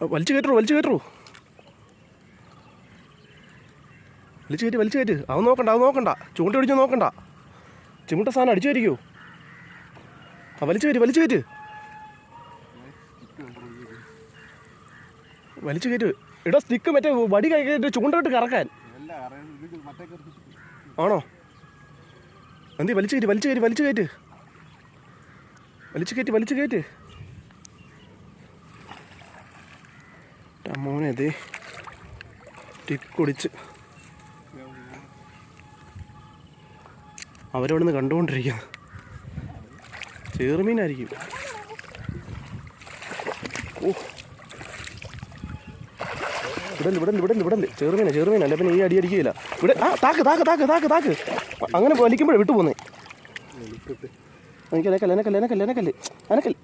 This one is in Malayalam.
വലിച്ചു കയറ്റൂ വലിച്ചു കയറ്റൂ വലിച്ചു കയറ്റ് അത് നോക്കണ്ട ചൂണ്ട പിടിച്ച് നോക്കണ്ട ചിമുട്ട സാധനം അടിച്ചു കയറ്റിക്കോ വലിച്ചു കയറ്റ് ഇടാ സ്റ്റിക്ക് മറ്റേ വടി കൈയിട്ട് ചൂണ്ടയിട്ട് കറക്കാൻ ആണോ എന്തി വലിച്ചു കയറ്റ് മോനെ അതെ ടിക്കൊടിച്ച് അവരവിടെ നിന്ന് കണ്ടുകൊണ്ടിരിക്കുക ചെറുമീനായിരിക്കും ഓ ഇവിടെ ചെറുമീന അല്ല പിന്നെ ഈ അടി അടിക്കുകയില്ല ഇവിടെ താക്ക് അങ്ങനെ വലിക്കുമ്പോഴേ വിട്ടു പോന്നേ എനിക്ക് എനക്കല്ലേ